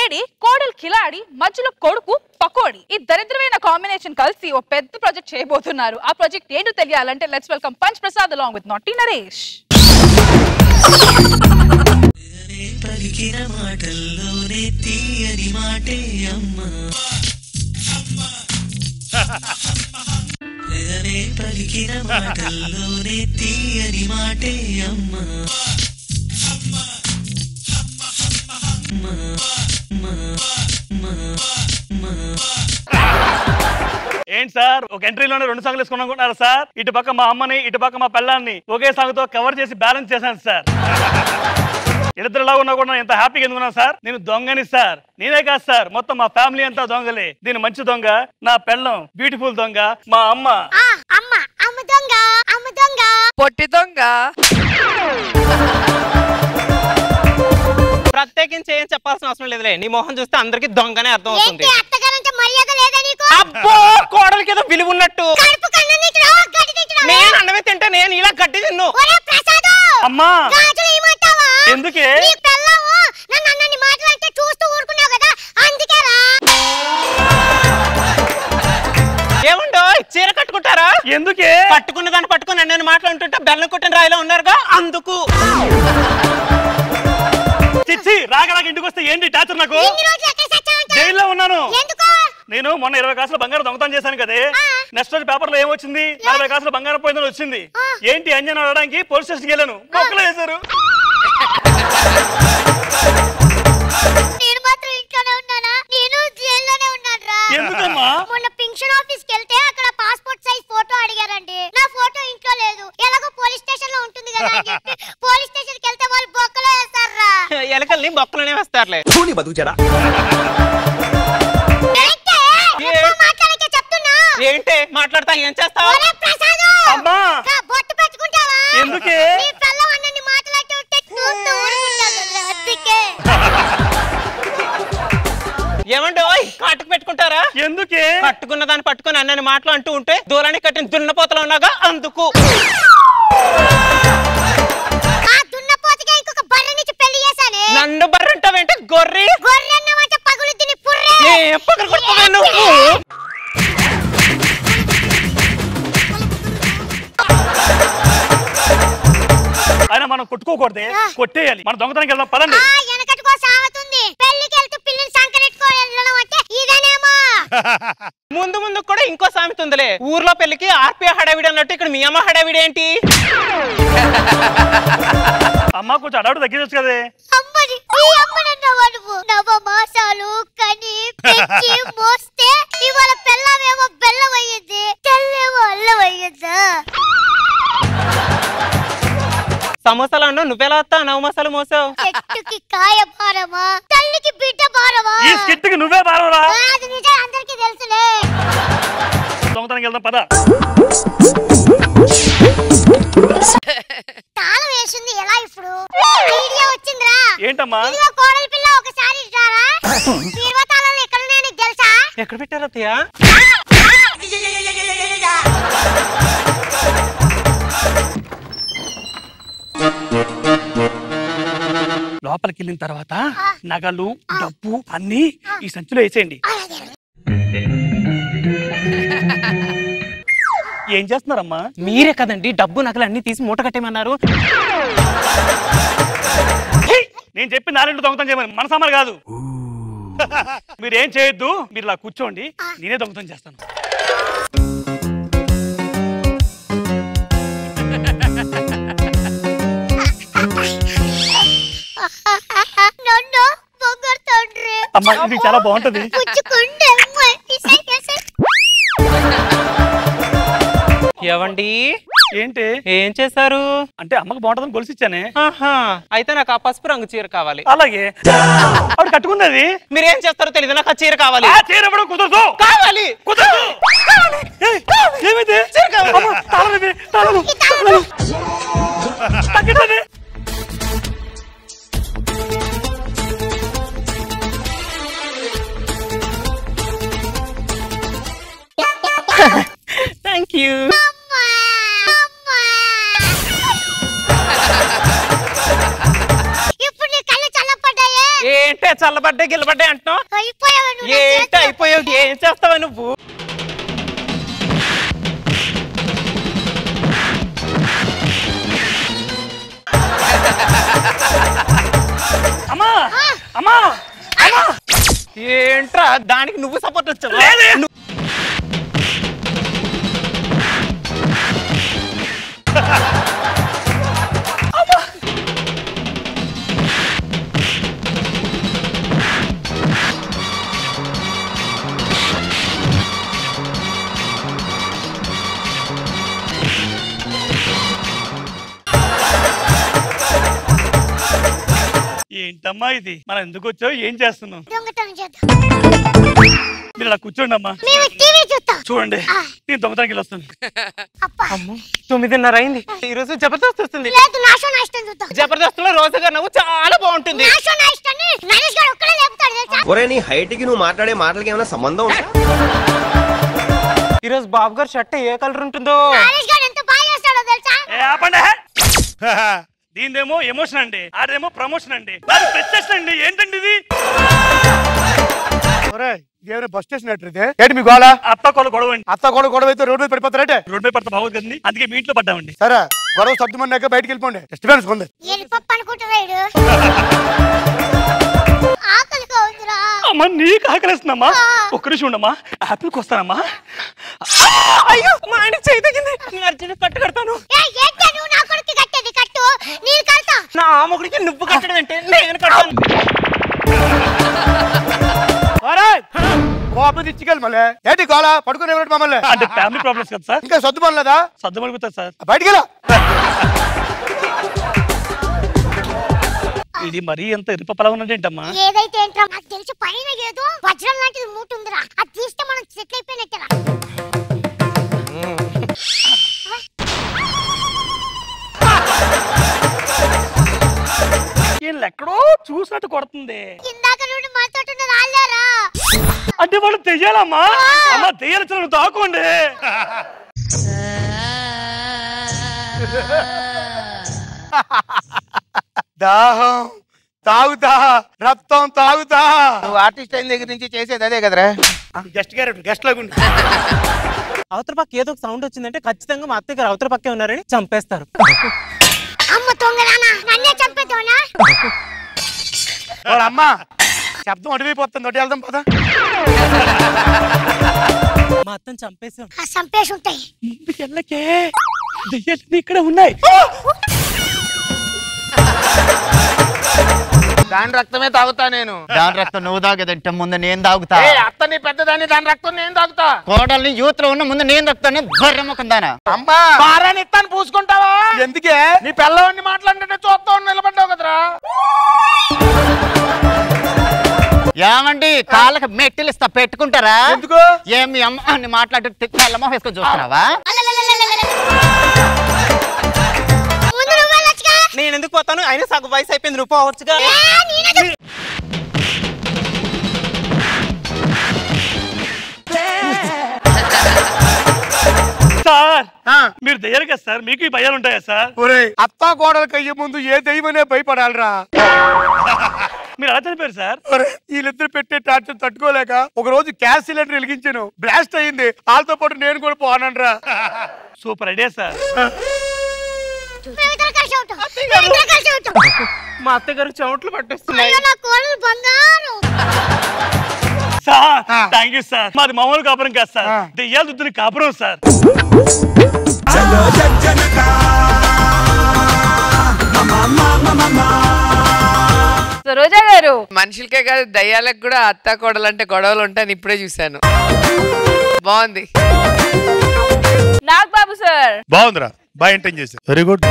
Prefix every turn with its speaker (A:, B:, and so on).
A: కేడి, కోడలు కిలాడి, మధ్యలో కొడుకు పకోడి. ఈ దరిద్రమైన కాంబినేషన్ కలిసి ఓ పెద్ద ప్రాజెక్ట్ చేయబోతున్నారు. ఆ ప్రాజెక్ట్ ఏంటో తెలియాలంటే let's welcome punch Prasad along with నాటి నరేష్.
B: ఏంటి సార్ ఒక ఎంట్రీలోనే 2 సాంగ్లు వేసుకున్నారా సార్? ఇటు పక్క మా అమ్మని ఇటు పక్క మా పిల్లాన్ని ఒకే సాంగ్ తో కవర్ చేసి బ్యాలెన్స్ చేశాను సార్. ఇద్దరులా ఉన్నా కూడా ఎంత హ్యాపీగా ఎందుకున్నాను సార్. నేను దొంగని సార్. నేనే కాదు సార్, మొత్తం మా ఫ్యామిలీ అంతా దొంగలే. దీని మంచి దొంగ నా పెళ్ళం, బ్యూటిఫుల్ దొంగ మా అమ్మ.
A: పొట్టి దొంగ.
C: ప్రత్యేకించి ఏం చెప్పాల్సిన అవసరం లేదులే, నీ మొహం చూస్తే అందరికి దొంగనే అర్థం అవుతుంది. అబ్బో కోడలికి ఏదో విలువ ఉన్నట్టు. నేను అన్నమే తింటా, నేను ఇలా గడ్డి తిన్ను.
B: అమ్మా ఎందుకే
C: ఏముండో చీర కట్టుకుంటారా?
B: ఎందుకే
C: కట్టుకున్న దాన్ని పట్టుకుని నేను మాట్లాడుతుంటే బెల్లం కొట్టిన రాయిలో ఉన్నారుగా అందుకు.
B: చిచ్చి రాగలాగా ఇంటికి వస్తే ఏంటి టార్చర్? నాకు జైల్లో ఉన్నాను నేను. మొన్న 20 కాసులు బంగారం దొంగతనం చేశాను కదే. నెక్స్ట్ రోజు పేపర్ లో ఏమొచ్చింది? 40 కాసులు బంగారం పోయిందని వచ్చింది. ఏంటి అంజన్ అడడానికి పోలీస్ స్టేషన్కి వెళ్ళాను. మొక్కలు వేశారు. ఎందుకమ్మా?
D: మొన్న పెన్షన్ ఆఫీస్ కి వెళ్తే అక్కడ పాస్పోర్ట్ సైజ్ ఫోటో అడిగారండి. నా ఫోటో ఇంట్లో లేదు. ఎలాగో పోలీస్ స్టేషన్ లో ఉంటుంది కదా అని చెప్పి పోలీస్ స్టేషన్ కి వెళ్తే వాళ్ళు బొక్కలో వేస్తారా?
C: ఎలకల్ని బొక్కలోనే వేస్తారులే. ఏంటి మాట్లాడతా ఏం చేస్తావు?
D: బొట్టు పెట్టుకుంటావా?
B: ఎందుకే
C: ఏమండో కాటుకు పెట్టుకుంటారా?
B: ఎందుకే?
C: పట్టుకున్న దాన్ని పట్టుకుని అన్నని మాటలు అంటూ ఉంటే దూరానికి కట్టిన దున్నపోతలు ఉన్నాగా అందుకు. నన్ను బర్రె అంటావేంటే గొర్రె? పగలు కొడుతున్నావు నువ్వు.
B: అయినా మనం కొట్టుకోకూడదే, కొట్టేయాలి. మన దొంగతనానికి వెళ్దాం పదండి.
C: ముందు ముందు కూడా ఇంకో సామెత ఉందిలే, ఊర్లో పెళ్లికి ఆర్పి హడావిడి అన్నట్టు ఇక్కడ మీ అమ్మ హడావిడి ఏంటి?
B: అమ్మ కొంచెం అడవుడు తగ్గించచ్చు కదే.
D: నవమాసాలు కని పెంచి మోస్తే ఇవాళ పెళ్ళమేమో బెల్లం అయ్యింది, తెల్లేమో అల్లం అయ్యిందా?
C: సమోసాలు అన్నా నువ్వెలా వస్తా? 9 మసాలు మోసావు.
D: చెట్టుకి కాయ భారమా, తల్లికి బిడ్డ భారమా?
B: ఈ స్కిట్కి నువ్వే భారమరా?
D: అది నిజం, అందరికీ తెలుసులే.
B: దొంగతనానికి వెళ్దాం పద.
D: తాళం వేసింది ఎలా ఇప్పుడు? ఐడియా వచ్చిందిరా.
B: ఏంటమ్మా?
D: ఇదిగో కోడలి పిల్ల, ఒకసారి ఇస్తారా? బీరువా తాళాలు ఎక్కడ ఉన్నాయో నీకు తెలుసా?
C: ఎక్కడ పెట్టారు అత్తయ్య?
B: లోపలికి వెళ్ళిన తర్వాత నగలు డబ్బు అన్ని ఈ సంచిలో వేసేయండి. ఏం చేస్తున్నారమ్మా?
C: మీరే కదండి డబ్బు నగలు అన్ని తీసి మూట కట్టేమన్నారు.
B: నేను చెప్పి 4 దొంగతనం చేయమని, మన సామాన్ కాదు. మీరేం చేయొద్దు, మీరు ఇలా కూర్చోండి, నేనే దొంగతనం చేస్తాను. అమ్మా ఇది చాలా బాగుంటది.
C: ఏవండి
B: ఏంటి
C: ఏం చేశారు?
B: అంటే అమ్మకు బాగుంటుందని గొలుసిచ్చానే.
C: అయితే నాకు ఆ పసుపు రంగు చీర కావాలి.
B: అలాగే ఆవిడ కట్టుకుంది. అది
C: మీరేం చేస్తారో తెలియదు, నాకు ఆ చీర కావాలి.
B: ఆ చీర ఇవ్వడం కుదరదు.
C: కావాలి
B: కుదరదు. ఏమైంది?
C: చీర కావాలి. Thank you. ఏంటే చల్లబడ్డ గిల్లబడ్డాయి అంటున్నావు.
D: అయిపోయావా నువ్వు నా
C: ఏంటి
D: చేతిలో?
C: అయిపోయావు? ఏం చేస్తావా నువ్వు?
B: అమ్మా అమ్మా అమ్మా
C: ఏంట్రా దానికి నువ్వు సపోర్ట్ వచ్చావు?
B: ఏంటమ్మా ఇది? మనం ఎందుకు వచ్చావు? ఏం చేస్తున్నావు?
D: దొంగతనం చేద్దాం.
B: మీరు ఇలా కూర్చోండి అమ్మా.
D: మేము టీవీ చూస్తాం.
B: చూడండి నేను దొంగతనానికి వెళ్ళొస్తాను.
D: అబ్బా.
C: అమ్మో 9:30 అయింది. ఈ రోజు జబర్దస్త్ వస్తుంది.
D: లేదు నాశో నా ఇష్టం చూద్దాం.
C: జబర్దస్త్ లో రోజు గారు నవ్వు చాలా బాగుంటుంది.
D: నాశో నా ఇష్టాన్ని నరేష్ గారు ఒక్కడే లేపుతాడు తెలుసా?
E: ఒరే నీ హైట్ కి నువ్వు మాట్లాడే మాటలకి ఏమైనా సంబంధం ఉందా?
C: ఈ రోజు బాబు గారు షర్ట్ ఏ కలర్ ఉంటుందో?
D: నరేష్ గారు ఎంత బాగా చేస్తాడో తెలుసా?
B: ఏ ఆపండి. దీనిదేమో ఎమోషన్ అండి, అదేమో ప్రమోషన్ అండి, అది ప్రెస్టేషన్ అండి. ఏంటండి ఇది?
F: బస్ స్టేషన్ ఏంటి మీ గోళ?
B: అత్త కొల గొడవ అండి.
F: అత్త కూడా గొడవ అయితే రోడ్డు మీద పడిపోతారంటే
B: రోడ్డు మీద పడతా బాగోదు కదండి, అందుకే మీ ఇంట్లో పడ్డామండి.
F: సరే గొడవ సర్దుమన్నాక బయటికి వెళ్ళిపోండి. డిస్టర్బెన్స్ ఉంది.
D: ఎల్లిపప్పు అనుకుంటున్నాడు. ఆకలిగా ఉందిరా.
B: అమ్మా నీకు ఆకలిస్తుందమ్మా. ఒక్క నిమిషం ఉండమ్మా, యాపిల్కి వస్తానమ్మా.
C: అయ్యో మా ఆయన చేయి తగ్గింది. అర్జున్ కట్టు కడతాను.
D: ఏంటి నువ్వు నా కొడుకు కట్టేది? కట్టు నేను కడతా.
C: నా ఆమెకుడికి నువ్వు కట్టడం అంటే నేను కడతాను.
F: ఇచ్చికెళ్ళి మళ్ళీ ఏంటి గోళ? పడుకునే మమ్మల్ని
B: అంటే ఫ్యామిలీ ప్రాబ్లమ్స్ కదా సార్.
F: ఇంకా సర్దు పనిలేదా?
B: సర్దు మడిపోతుంది సార్.
F: బయటికి వెళ్ళా.
B: ఇది మరీ ఎంత ఇరుపలా ఉన్నదేంటమ్మా?
D: ఏదైతే ఏంట్రా నాకు తెలిసి పైన ఏదో వజ్రం లాంటిది మూట ఉందిరా. అది తీస్తే మనం సెటిల్ అయిపోయినట్టేరా.
B: వీళ్ళు ఎక్కడో చూసినట్టు కొడుతుంది.
D: ఇందాక నుండి మాతో రాలేరా?
B: అంటే వాళ్ళు తెయ్యాలమ్మా. అమ్మా తెయ్యాలి, తాకోండి.
F: దాహం తాగుతా, రక్తం తాగుతా.
G: నువ్వు ఆర్టిస్ట్ అయిన దగ్గర నుంచి చేసేది అదే కదరా?
F: గెస్ట్ క్యారెక్టర్ గెస్ట్ లాగా
C: అవతల పక్క ఏదో ఒక సౌండ్ వచ్చిందంటే ఖచ్చితంగా మా అత్తయ్య గారు అవతల పక్కే ఉన్నారని చంపేస్తారు.
D: అమ్మ తొంగరానా నన్నే చంపేద్దానా?
F: అమ్మా శబ్దం అడిగిపోతుంది. ఒకటి వెళ్దాం పద.
C: మా అత్తని చంపేసాం.
D: చంపేసి ఉంటాయి.
B: ముందుకు వెళ్ళకే, దెయ్యాలు ఇక్కడ ఉన్నాయి.
G: దాని రక్తమే తాగుతా నేను.
H: దాని రక్తం నువ్వు తాగేదంటే ముందు నేను తాగుతా.
G: అత్తని పెద్దదాన్ని దాని రక్తం నేను తాగుతా.
H: కోడల్ని యూత్ లో ఉన్న ముందు నేను తాగుతాను. బర్రెమ్మకుందానా
G: అమ్మా భారాన్ని ఇస్తాను పూసుకుంటావా?
F: ఎందుకే?
G: నీ పిల్లవాడిని మాట్లాడుతుంటే చూస్తా నిలబడ్డావు కదరా?
H: ఏమండి కాళ్ళకి మెట్టిలు ఇస్తా పెట్టుకుంటారా?
F: ఎందుకు?
H: ఏం మీ అమ్మ మాట్లాడుతూ తెల్లమో వేసుకొని చూస్తున్నావా?
C: నేను ఎందుకు పోతాను? ఆయన సగం వయసు అయిపోయింది, నువ్వు పోవచ్చుగా.
B: సార్ మీరు దెయ్యాలు కదా సార్, మీకు ఈ భయాలు ఉంటాయా సార్?
F: అత్తా కోడలకి అయ్యే ముందు ఏ దైవనే భయపడాలరా?
B: మీరు ఎలా చనిపోయారు సార్?
F: వీళ్ళిద్దరు పెట్టే టార్చర్ తట్టుకోలేక ఒక రోజు గ్యాస్ సిలిండర్ వెలిగించాను, బ్లాస్ట్ అయ్యింది. వాళ్ళతో పాటు నేను కూడా పోనండ్రా.
B: Super idea sir.
C: మా అత్తయ్య గారు చెమట్లు పట్టేస్తున్నాయి.
B: Sir thank you sir. మాది మామూలు కాపురం కాదు సార్, దెయ్యాలు దుద్దుని కాపురం సార్.
A: రోజా గారు,
I: మనుషులకే కాదు దయ్యాలకు కూడా అత్త కోడలంటే గొడవలు ఉంటాయని ఇప్పుడే చూశాను. బాగుంది.
A: నాగ్ బాబు సార్
F: బాగుందిరా, బాగా ఎంటైన్ చేశారు. Very good.